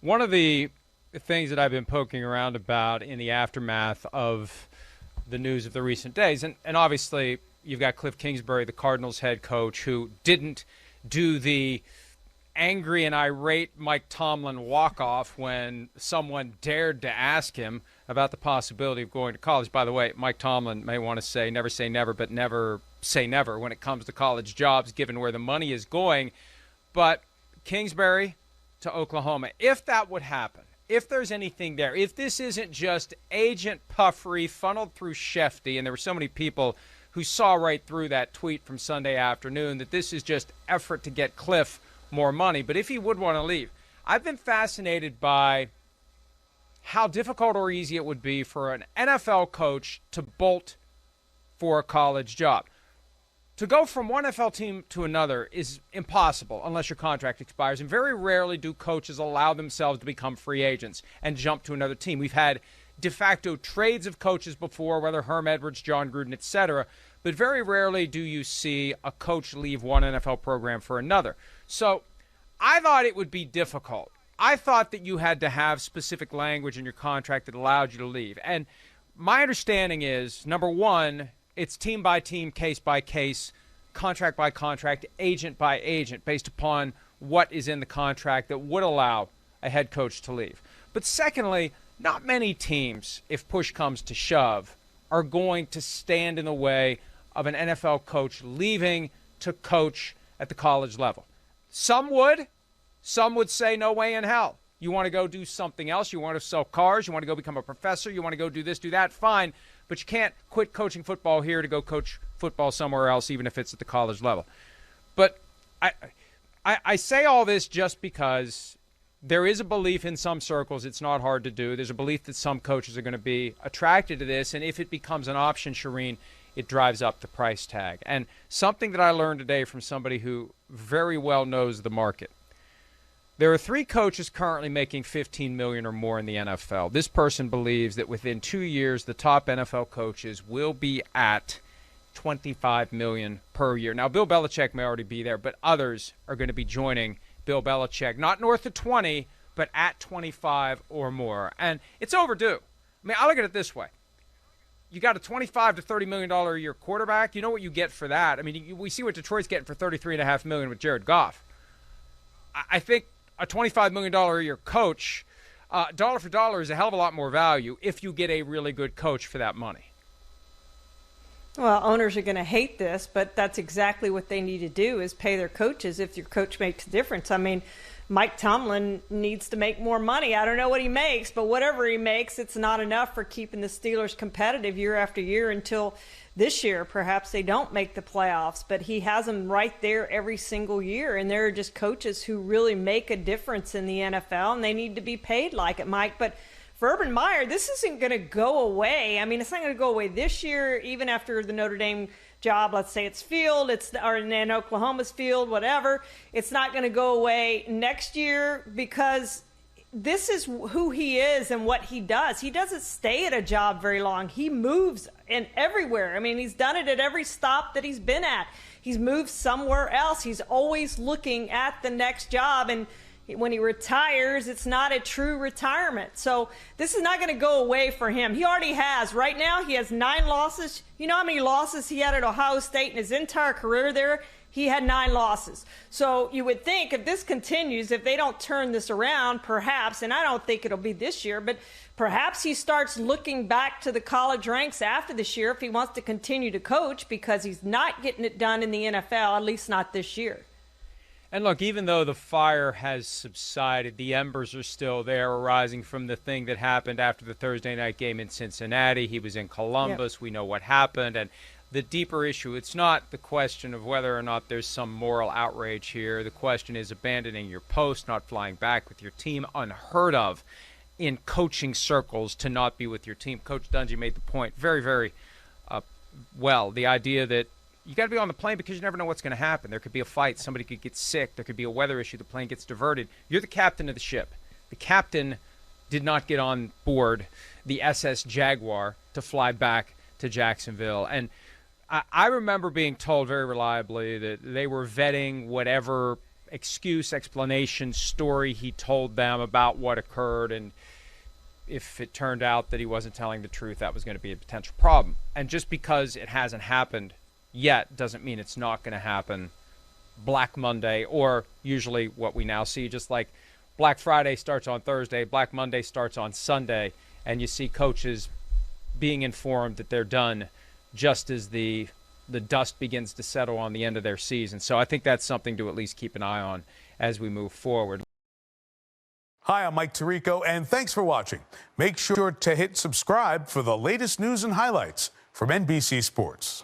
One of the things that I've been poking around about in the aftermath of the news of the recent days, and obviously you've got Kliff Kingsbury, the Cardinals head coach, who didn't do the angry and irate Mike Tomlin walk-off when someone dared to ask him about the possibility of going to college. By the way, Mike Tomlin may want to say never, but never say never when it comes to college jobs, given where the money is going. But Kingsbury to Oklahoma, if that would happen, if there's anything there, if this isn't just agent puffery funneled through Shefty, and there were so many people who saw right through that tweet from Sunday afternoon that this is just effort to get Kliff more money. But if he would want to leave, I've been fascinated by how difficult or easy it would be for an NFL coach to bolt for a college job. To go from one NFL team to another is impossible unless your contract expires, and very rarely do coaches allow themselves to become free agents and jump to another team. We've had de facto trades of coaches before, whether Herm Edwards, John Gruden, etc., but very rarely do you see a coach leave one NFL program for another. So I thought it would be difficult. I thought that you had to have specific language in your contract that allowed you to leave. And my understanding is, number one, it's team by team, case by case, contract by contract, agent by agent, based upon what is in the contract that would allow a head coach to leave. But secondly, not many teams, if push comes to shove, are going to stand in the way of an NFL coach leaving to coach at the college level. Some would. Some would say no way in hell. You want to go do something else. You want to sell cars. You want to go become a professor. You want to go do this, do that. Fine. But you can't quit coaching football here to go coach football somewhere else, even if it's at the college level. But I say all this just because there is a belief in some circles it's not hard to do. There's a belief that some coaches are going to be attracted to this. And if it becomes an option, Charean, it drives up the price tag. And something that I learned today from somebody who very well knows the market. There are 3 coaches currently making $15 million or more in the NFL. This person believes that within 2 years, the top NFL coaches will be at $25 million per year. Now, Bill Belichick may already be there, but others are going to be joining Bill Belichick, not north of 20, but at 25 or more. And it's overdue. I mean, I look at it this way. You got a $25 to $30 million a year quarterback. You know what you get for that. I mean, we see what Detroit's getting for $33.5 million with Jared Goff. I think a $25 million a year coach, dollar for dollar, is a hell of a lot more value if you get a really good coach for that money. Well, owners are going to hate this, but that's exactly what they need to do is pay their coaches if your coach makes a difference. I mean, Mike Tomlin needs to make more money. I don't know what he makes, but whatever he makes, it's not enough for keeping the Steelers competitive year after year until this year. Perhaps they don't make the playoffs, but he has them right there every single year. And there are just coaches who really make a difference in the NFL, and they need to be paid like it, Mike. But for Urban Meyer, this isn't going to go away. I mean, it's not going to go away this year, even after the Notre Dame job. Let's say it's Field, or in Oklahoma's Field, whatever. It's not going to go away next year because this is who he is and what he does. He doesn't stay at a job very long. He moves in everywhere. I mean, he's done it at every stop that he's been at. He's moved somewhere else. He's always looking at the next job, and when he retires, it's not a true retirement. So this is not going to go away for him. He already has. Right now, he has 9 losses. You know how many losses he had at Ohio State in his entire career there? He had 9 losses. So you would think if this continues, if they don't turn this around, perhaps, and I don't think it'll be this year, but perhaps he starts looking back to the college ranks after this year if he wants to continue to coach, because he's not getting it done in the NFL, at least not this year. And look, even though the fire has subsided, the embers are still there, arising from the thing that happened after the Thursday night game in Cincinnati. He was in Columbus. Yep. We know what happened. And the deeper issue, it's not the question of whether or not there's some moral outrage here. The question is abandoning your post, not flying back with your team. Unheard of in coaching circles to not be with your team. Coach Dungy made the point very, very well. The idea that you got to be on the plane because you never know what's going to happen. There could be a fight. Somebody could get sick. There could be a weather issue. The plane gets diverted. You're the captain of the ship. The captain did not get on board the SS Jaguar to fly back to Jacksonville. And I remember being told very reliably that they were vetting whatever excuse, explanation, story he told them about what occurred, and if it turned out that he wasn't telling the truth, that was going to be a potential problem. And just because it hasn't happened yet doesn't mean it's not going to happen Black Monday, or usually what we now see, just like Black Friday starts on Thursday, Black Monday starts on Sunday, and you see coaches being informed that they're done just as the dust begins to settle on the end of their season. So I think that's something to at least keep an eye on as we move forward. Hi, I'm Mike Tirico, and thanks for watching. Make sure to hit subscribe for the latest news and highlights from NBC Sports.